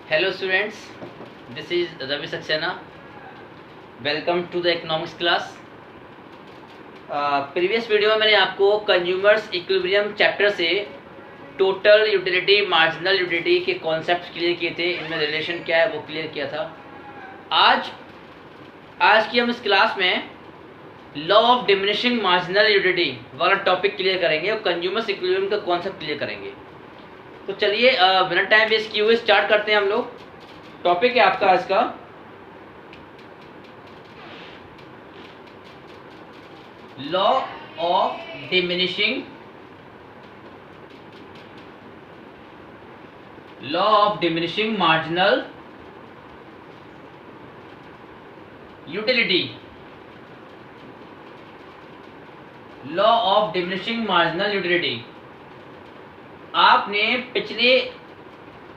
Hello students, this is Ravi Saxena. Welcome to the economics class. Previous video में मैंने आपको consumers equilibrium chapter से total utility marginal utility के concepts clear किए थे, इनमें रिलेशन क्या है वो क्लियर किया था। आज की हम इस क्लास में law of diminishing marginal utility वाला टॉपिक क्लियर करेंगे और कंज्यूमर्स इक्विलिब्रियम का कॉन्सेप्ट क्लियर करेंगे। तो चलिए बिना टाइम वेस्ट किए हुए स्टार्ट करते हैं हम लोग। टॉपिक है आपका आज का law of diminishing marginal utility. Law of diminishing marginal utility आपने पिछले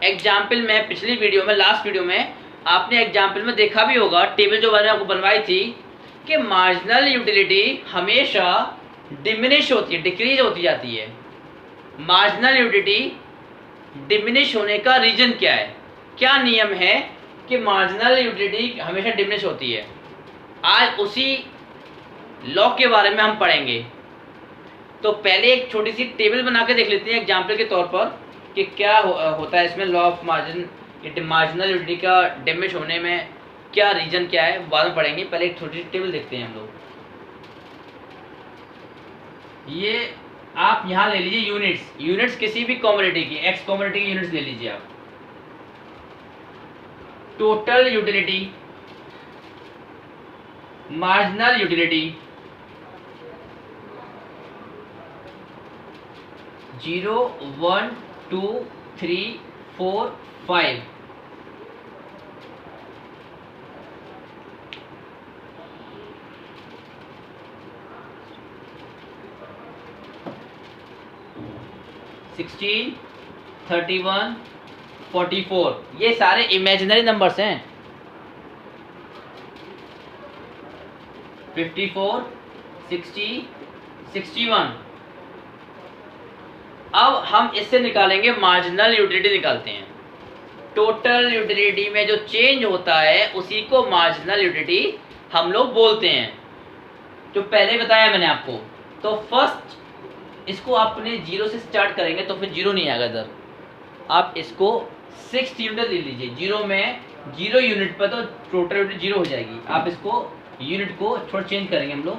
एग्जाम्पल में, पिछली वीडियो में, लास्ट वीडियो में आपने एग्जाम्पल में देखा भी होगा, टेबल जो मैंने आपको बनवाई थी कि मार्जिनल यूटिलिटी हमेशा डिमिनिश होती है, डिक्रीज होती जाती है। मार्जिनल यूटिलिटी डिमिनिश होने का रीजन क्या है, क्या नियम है कि मार्जिनल यूटिलिटी हमेशा डिमिनिश होती है। आज उसी लॉ के बारे में हम पढ़ेंगे। तो पहले एक छोटी सी टेबल बना के देख लेते हैं एग्जाम्पल के तौर पर कि क्या होता है इसमें। लॉ ऑफ मार्जिनल यूटिलिटी का डिमिनिश होने में क्या रीजन क्या है बाद में पढ़ेंगे। पहले एक छोटी सी टेबल देखते हैं हम लोग। ये आप यहाँ ले लीजिए यूनिट्स किसी भी कमोडिटी की, एक्स कमोडिटी की यूनिट्स ले लीजिए आप। Total utility, marginal utility 0, 1, 2, 3, 4, 5। Sixteen, 31, 44 ये सारे इमेजिनरी नंबर्स हैं। 54, 60, 61। अब हम इससे निकालेंगे मार्जिनल यूटिलिटी निकालते हैं। टोटल यूटिलिटी में जो चेंज होता है उसी को मार्जिनल यूटिलिटी हम लोग बोलते हैं, जो पहले बताया मैंने आपको। तो फर्स्ट इसको आपने 0 से स्टार्ट करेंगे तो फिर 0 नहीं आएगा इधर। आप इसको 6 यूनिट ले लीजिए। 0 यूनिट पर तो टोटल यूटिलिटी 0 हो जाएगी। आप इसको यूनिट को थोड़ा चेंज करेंगे हम लोग।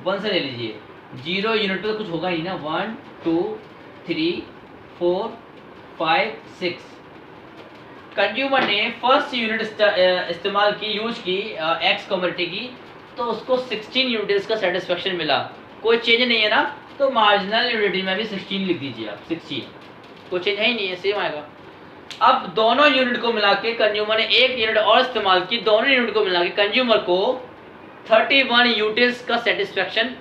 1 से ले लीजिए। 0 यूनिट तो कुछ होगा ही ना। 1, 2, 3, 4, 5, 6। कंज्यूमर ने फर्स्ट यूनिट इस्तेमाल की, यूज की एक्स कमोडिटी की, तो उसको 16 यूनिट्स का सेटिस्फेक्शन मिला। कोई चेंज नहीं है ना, तो मार्जिनल यूटिलिटी में भी 16 लिख दीजिए आप। 16 कोई चेंज है ही नहीं है, सेम आएगा। अब दोनों यूनिट को मिला के कंज्यूमर ने एक यूनिट और इस्तेमाल की, दोनों यूनिट को मिला के कंज्यूमर को 31 यूनिट्स का सेटिस्फेक्शन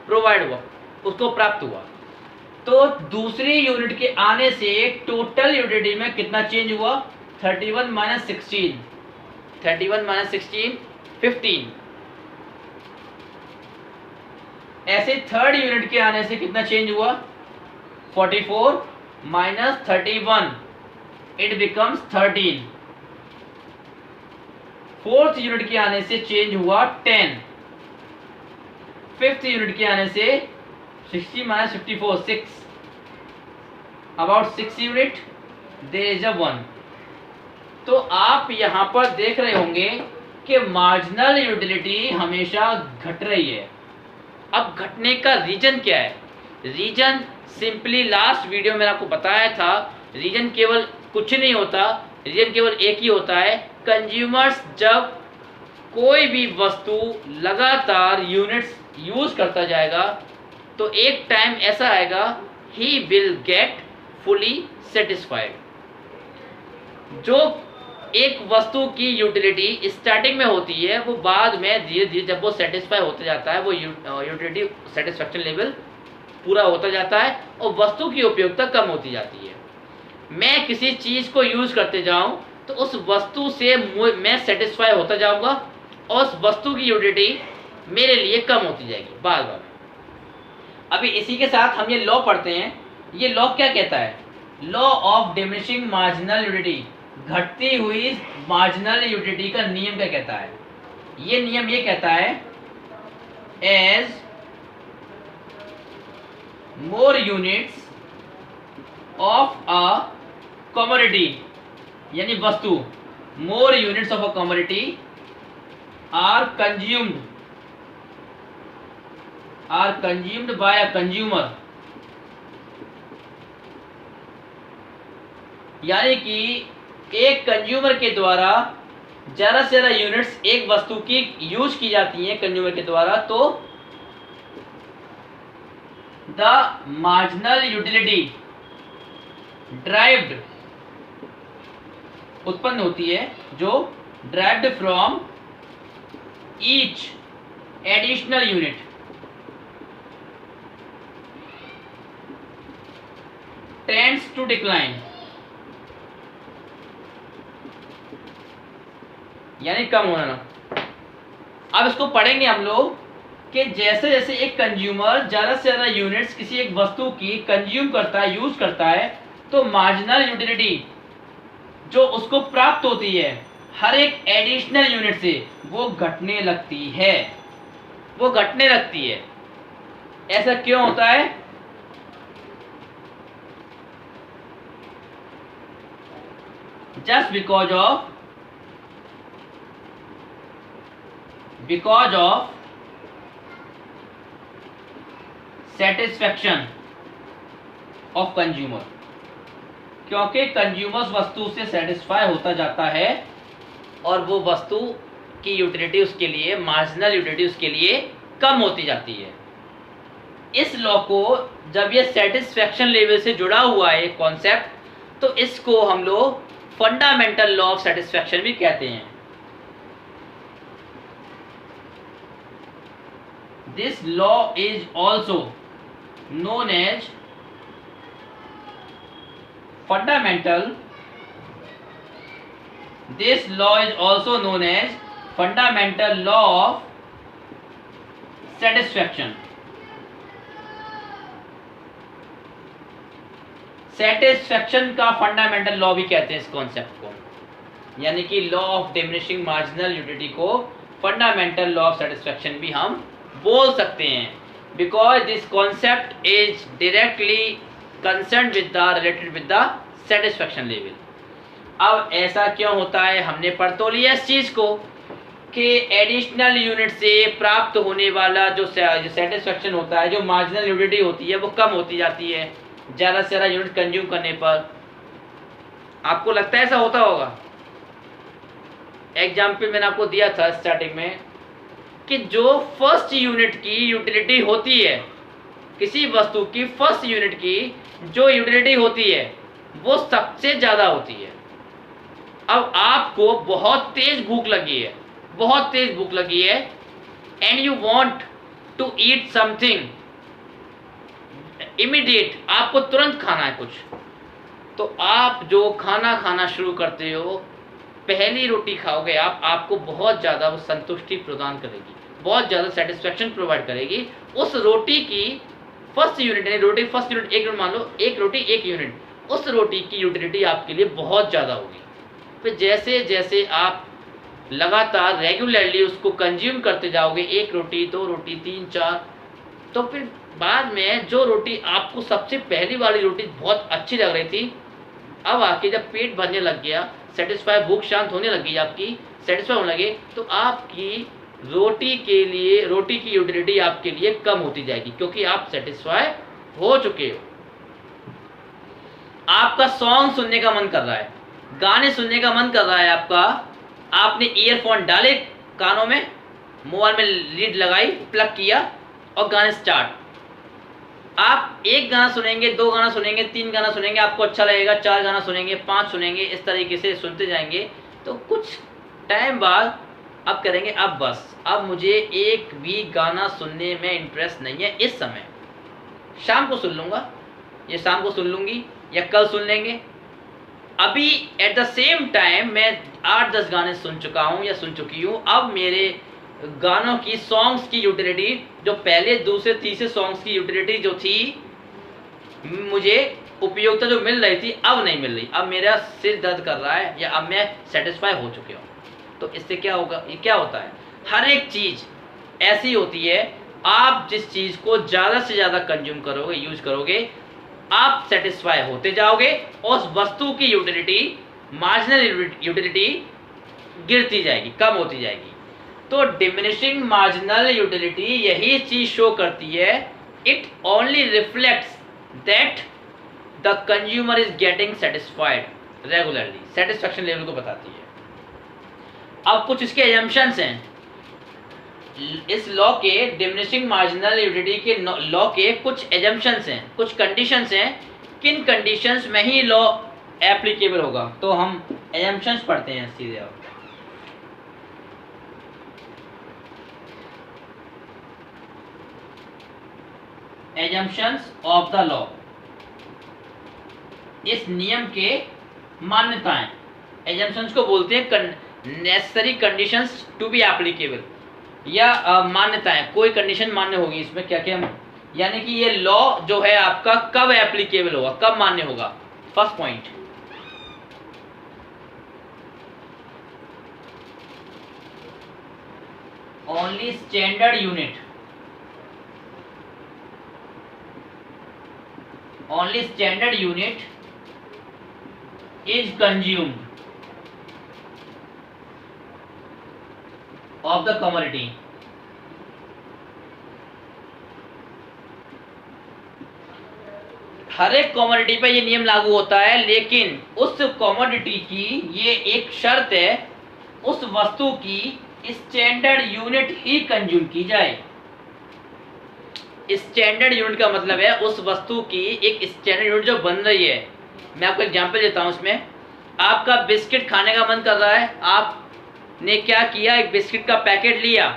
प्रोवाइड हुआ, उसको प्राप्त हुआ। तो दूसरी यूनिट के आने से टोटल यूटिलिटी में कितना चेंज हुआ? 31 - 16, 31 - 16, 15। ऐसे थर्ड यूनिट के आने से कितना चेंज हुआ? 44 - 31, इट बिकम्स 13। फोर्थ यूनिट के आने से चेंज हुआ 10। फिफ्थ यूनिट के आने से 60 - 54, 6। About 6 unit there is a 1। तो आप यहां पर देख रहे होंगे कि मार्जिनल यूटिलिटी हमेशा घट रही है। अब घटने का रीजन क्या है? रीजन सिंपली लास्ट वीडियो में आपको बताया था, रीजन केवल कुछ नहीं होता, रीजन केवल एक ही होता है। कंज्यूमर्स जब कोई भी वस्तु लगातार यूनिट्स यूज करता जाएगा तो एक टाइम ऐसा आएगा he will get fully satisfied. जो एक वस्तु की यूटिलिटी स्टार्टिंग में होती है वो बाद में धीरे धीरे जब वो सेटिस्फाई होता जाता है, वो यूटिलिटी सेटिस्फैक्शन लेवल पूरा होता जाता है और वस्तु की उपयोगिता कम होती जाती है। मैं किसी चीज़ को यूज़ करते जाऊं तो उस वस्तु से मैं सेटिस्फाई होता जाऊंगा और उस वस्तु की यूटिलिटी मेरे लिए कम होती जाएगी बार बार। अभी इसी के साथ हम ये लॉ पढ़ते हैं। ये लॉ क्या कहता है? Law of diminishing marginal utility. घटती हुई मार्जिनल यूटिलिटी का नियम क्या कहता है? ये नियम ये कहता है as more units of a commodity, यानी वस्तु, more units of a commodity are consumed by a consumer, यानी कि एक कंज्यूमर के द्वारा ज़्यादा से ज़्यादा यूनिट्स एक वस्तु की यूज की जाती हैं कंज्यूमर के द्वारा, तो द मार्जिनल यूटिलिटी ड्राइव्ड उत्पन्न होती है, जो derived from each additional unit tends to decline, यानी कम होना ना। अब इसको पढ़ेंगे हम लोग कि जैसे जैसे एक कंज्यूमर ज़्यादा से ज़्यादा यूनिट्स किसी एक वस्तु की कंज्यूम करता है, यूज करता है, तो मार्जिनल यूटिलिटी जो उसको प्राप्त होती है हर एक एडिशनल यूनिट से, वो घटने लगती है, वो घटने लगती है। ऐसा क्यों होता है? Just because of satisfaction of consumer, क्योंकि कंज्यूमर्स वस्तु से सेटिस्फाई होता जाता है और वो वस्तु की यूटिलिटी उसके लिए, मार्जिनल यूटिलिटी उसके लिए कम होती जाती है। इस लॉ को, जब ये सेटिस्फैक्शन लेवल से जुड़ा हुआ है कॉन्सेप्ट, तो इसको हम लोग फंडामेंटल लॉ ऑफ सेटिस्फैक्शन भी कहते हैं। This law is also known as fundamental. This law is also known as fundamental law of satisfaction. Satisfaction का फंडामेंटल लॉ भी कहते हैं इस कॉन्सेप्ट को, यानी कि law of diminishing marginal utility को फंडामेंटल लॉ ऑफ सेटिस्फैक्शन भी हम बोल सकते हैं, because this concept is directly concern with the related with the satisfaction level. अब ऐसा क्यों होता है? हमने पढ़ तो लिया इस चीज़ को कि एडिशनल यूनिट से प्राप्त होने वाला जो सेटिस्फैक्शन होता है, जो मार्जिनल यूटिलिटी होती है, वो कम होती जाती है ज़्यादा से ज़्यादा यूनिट कंज्यूम करने पर। आपको लगता है ऐसा होता होगा? एग्जाम्पल मैंने आपको दिया था स्टार्टिंग में कि जो फर्स्ट यूनिट की यूटिलिटी होती है, किसी वस्तु की फर्स्ट यूनिट की जो यूटिलिटी होती है, वो सबसे ज़्यादा होती है। अब आपको बहुत तेज भूख लगी है, बहुत तेज भूख लगी है, and you want to eat something immediate, आपको तुरंत खाना है कुछ, तो आप जो खाना खाना शुरू करते हो, पहली रोटी खाओगे आप, आपको बहुत ज़्यादा वो संतुष्टि प्रदान करेगी, बहुत ज़्यादा सेटिस्फैक्शन प्रोवाइड करेगी। उस रोटी की फर्स्ट यूनिट, यानी रोटी फर्स्ट यूनिट एक यूनिट मान लो, एक रोटी एक यूनिट, उस रोटी की यूटिलिटी आपके लिए बहुत ज़्यादा होगी। फिर जैसे जैसे आप लगातार रेगुलरली उसको कंज्यूम करते जाओगे, एक रोटी, दो रोटी, तीन, चार, तो फिर बाद में जो रोटी आपको सबसे पहली वाली रोटी बहुत अच्छी लग रही थी, अब आके जब पेट भरने लग गया, सेटिस्फाई, भूख शांत होने लगी आपकी, सेटिस्फाई होने लगे, तो आपकी रोटी के लिए, रोटी की यूटिलिटी आपके लिए कम होती जाएगी, क्योंकि आप सेटिस्फाई हो चुके हो। आपका सॉन्ग सुनने का मन कर रहा है, गाने सुनने का मन कर रहा है आपका, आपने ईयरफोन डाले कानों में, मोबाइल में लीड लगाई, प्लग किया और गाने स्टार्ट। आप एक गाना सुनेंगे, दो गाना सुनेंगे, तीन गाना सुनेंगे, आपको अच्छा लगेगा, चार गाना सुनेंगे, पांच सुनेंगे, इस तरीके से सुनते जाएंगे। तो कुछ टाइम बाद अब करेंगे, अब बस, अब मुझे एक भी गाना सुनने में इंटरेस्ट नहीं है इस समय, शाम को सुन लूँगा, ये शाम को सुन लूँगी, या कल सुन लेंगे। अभी एट द सेम टाइम मैं 8-10 गाने सुन चुका हूँ या सुन चुकी हूँ। अब मेरे गानों की, सॉन्ग्स की यूटिलिटी, जो पहले दूसरे तीसरे सॉन्ग्स की यूटिलिटी जो थी, मुझे उपयोगिता जो मिल रही थी अब नहीं मिल रही, अब मेरा सिर दर्द कर रहा है या अब मैं सेटिस्फाई हो चुके हूँ। तो इससे क्या होगा, ये क्या होता है, हर एक चीज़ ऐसी होती है, आप जिस चीज़ को ज़्यादा से ज़्यादा कंज्यूम करोगे, यूज करोगे, आप सेटिस्फाई होते जाओगे और उस वस्तु की यूटिलिटी, मार्जिनल यूटिलिटी गिरती जाएगी, कम होती जाएगी। तो डिमिनिशिंग मार्जिनल यूटिलिटी यही चीज़ शो करती है, it only reflects that the consumer is getting satisfied regularly, satisfaction level को बताती है। अब कुछ इसके एजम्पशंस हैं इस लॉ के, डिमिनिशिंग मार्जिनल यूटिलिटी के लॉ के कुछ एजम्पशंस हैं, कुछ कंडीशंस हैं, किन कंडीशंस में ही लॉ एप्लीकेबल होगा। तो हम एजम्पशंस पढ़ते हैं सीधे। अब एजम्पशंस ऑफ द लॉ, इस नियम के मान्यताएं, एजम्पशंस को बोलते हैं necessary conditions to be applicable, या मान्यताएं, कोई कंडीशन मान्य होगी इसमें, क्या क्या, यानी कि ये लॉ जो है आपका कब एप्लीकेबल होगा, कब मान्य होगा। First point, only standard unit, only standard unit is consumed of the commodity, हर एक कमोडिटी पे ये नियम लागू होता है, लेकिन उस कमोडिटी की ये एक शर्त है, उस वस्तु की स्टैंडर्ड यूनिट ही कंज्यूम की जाए। स्टैंडर्ड यूनिट का मतलब है उस वस्तु की एक स्टैंडर्ड यूनिट जो बन रही है। मैं आपको एग्जांपल देता हूँ उसमें, आपका बिस्किट खाने का मन कर रहा है, आपने क्या किया, एक बिस्किट का पैकेट लिया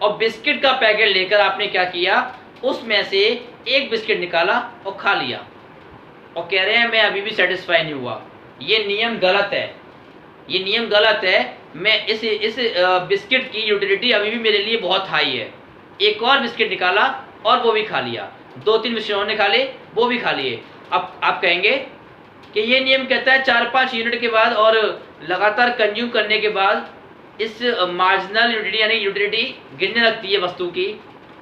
और बिस्किट का पैकेट लेकर आपने क्या किया, उसमें से एक बिस्किट निकाला और खा लिया और कह रहे हैं मैं अभी भी सेटिस्फाई नहीं हुआ। ये नियम गलत है, ये नियम गलत है। मैं इस बिस्किट की यूटिलिटी अभी भी मेरे लिए बहुत हाई है। एक और बिस्किट निकाला और वो भी खा लिया, 2-3 बिस्किट उन्होंने खा लिए, वो भी खा लिए। अब आप कहेंगे कि ये नियम कहता है 4-5 यूनिट के बाद और लगातार कंज्यूम करने के बाद इस मार्जिनल यूटिलिटी यानी यूटिलिटी गिरने लगती है वस्तु की,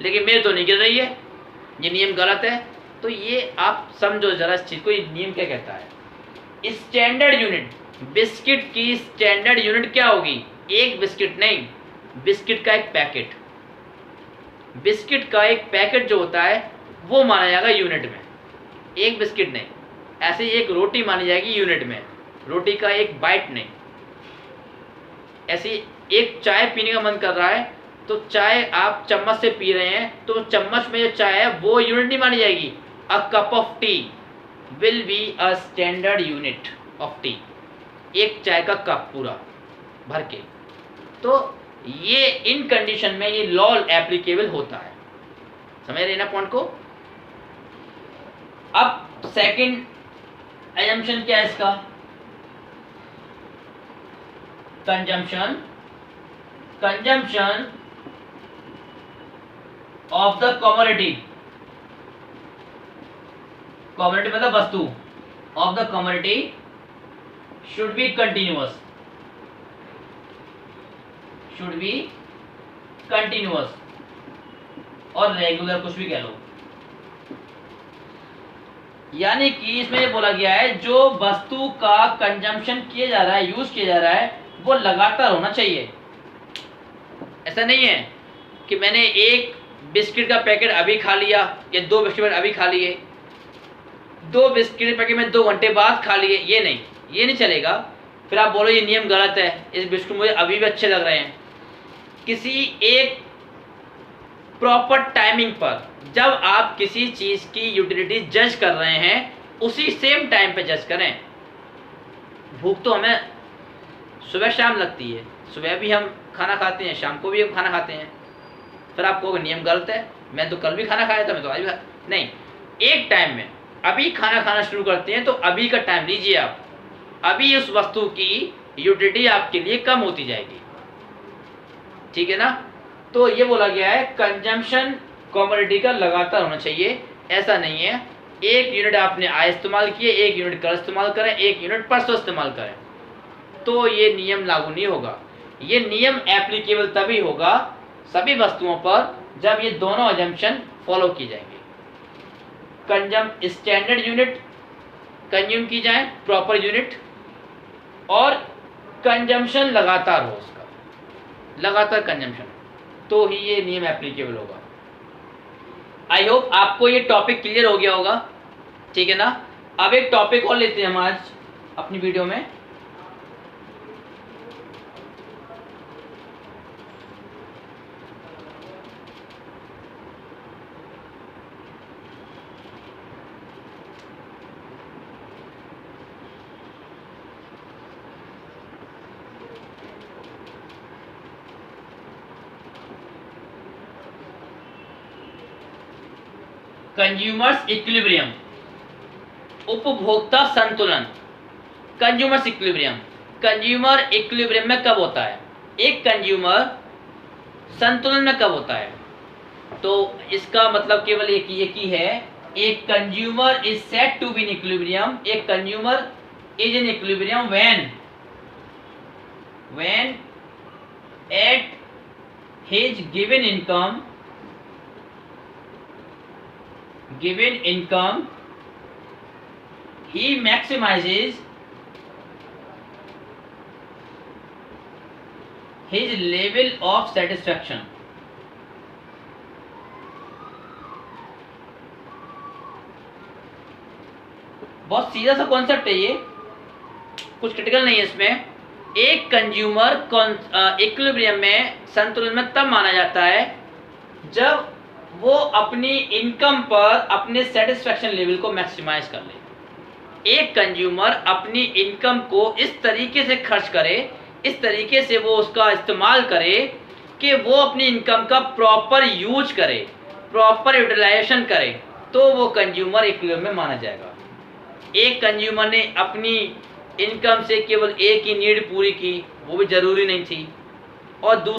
लेकिन मेरे तो नहीं गिर रही है, ये नियम गलत है। तो ये आप समझो जरा इस चीज़ को, ये नियम क्या कहता है। स्टैंडर्ड यूनिट, बिस्किट की स्टैंडर्ड यूनिट क्या होगी, एक बिस्किट नहीं, बिस्किट का एक पैकेट, बिस्किट का एक पैकेट जो होता है वो माना जाएगा यूनिट में, एक बिस्किट नहीं। ऐसे ही एक रोटी मानी जाएगी यूनिट में, रोटी का एक बाइट नहीं। ऐसे एक चाय पीने का मन कर रहा है तो चाय आप चम्मच से पी रहे हैं तो चम्मच में जो चाय है वो यूनिट नहीं मानी जाएगी। A cup of T will be a standard unit of T, एक चाय का कप पूरा भर के। तो ये इन कंडीशन में ये लॉ एप्लीकेबल होता है, समझ रहे ना पॉइंट को। अब सेकंड एजम्पशन क्या है इसका, consumption, consumption of the commodity, commodity मतलब वस्तु, of the commodity should be continuous, should be continuous और रेगुलर, कुछ भी कह लो। यानी कि इसमें ये बोला गया है जो वस्तु का कंजम्पशन किया जा रहा है, यूज किया जा रहा है, वो लगातार होना चाहिए। ऐसा नहीं है कि मैंने एक बिस्किट का पैकेट अभी खा लिया या 2 बिस्किट अभी खा लिए, 2 बिस्किट पैकेट में 2 घंटे बाद खा लिए, ये नहीं, ये नहीं चलेगा। फिर आप बोलो ये नियम गलत है, इस बिस्कुट मुझे अभी भी अच्छे लग रहे हैं। किसी एक प्रॉपर टाइमिंग पर जब आप किसी चीज़ की यूटिलिटी जज कर रहे हैं उसी सेम टाइम पे जज करें। भूख तो हमें सुबह शाम लगती है, सुबह भी हम खाना खाते हैं, शाम को भी हम खाना खाते हैं। फिर आप कहोगे नियम गलत है, मैं तो कल भी खाना खाया था, मैं तो आज भी नहीं, एक टाइम में अभी खाना खाना शुरू करते हैं तो अभी का टाइम लीजिए आप, अभी उस वस्तु की यूटिलिटी आपके लिए कम होती जाएगी, ठीक है ना। तो ये बोला गया है कंजम्पशन कमोडिटी का लगातार होना चाहिए, ऐसा नहीं है 1 यूनिट आपने आय इस्तेमाल किए, 1 यूनिट कल इस्तेमाल करें, 1 यूनिट परसों इस्तेमाल करें, तो ये नियम लागू नहीं होगा। ये नियम एप्लीकेबल तभी होगा सभी वस्तुओं पर जब ये दोनों अजम्पशन फॉलो की जाएंगे। स्टैंडर्ड यूनिट कंज्यूम की जाए, प्रॉपर यूनिट, और कंजम्पशन लगातार हो, उसका लगातार कंजम्पशन, तो ही ये नियम एप्लीकेबल होगा। आई होप आपको ये टॉपिक क्लियर हो गया होगा, ठीक है ना। अब एक टॉपिक और लेते हैं हम आज अपनी वीडियो में। कंज्यूमर्स इक्विलिब्रियम, उपभोक्ता संतुलन। कंज्यूमर्स इक्विलिब्रियम, कंज्यूमर इक्विलिब्रियम में कब होता है, एक कंज्यूमर संतुलन में कब होता है? तो इसका मतलब केवल एक ही है, एक consumer is said to be in equilibrium, एक consumer is in equilibrium when at his given income he maximizes his level of satisfaction। बहुत सीधा सा कॉन्सेप्ट है ये, कुछ क्रिटिकल नहीं है इसमें। एक कंज्यूमर इक्विलिब्रियम में, संतुलन में तब माना जाता है जब वो अपनी इनकम पर अपने सेटिस्फैक्शन लेवल को मैक्सिमाइज कर ले। एक कंज्यूमर अपनी इनकम को इस तरीके से खर्च करे, इस तरीके से वो उसका इस्तेमाल करे कि वो अपनी इनकम का प्रॉपर यूज करे, प्रॉपर यूटिलाइजेशन करे, तो वो कंज्यूमर इक्विलिब्रियम में माना जाएगा। एक कंज्यूमर ने अपनी इनकम से केवल एक ही नीड पूरी की, वो भी जरूरी नहीं थी, और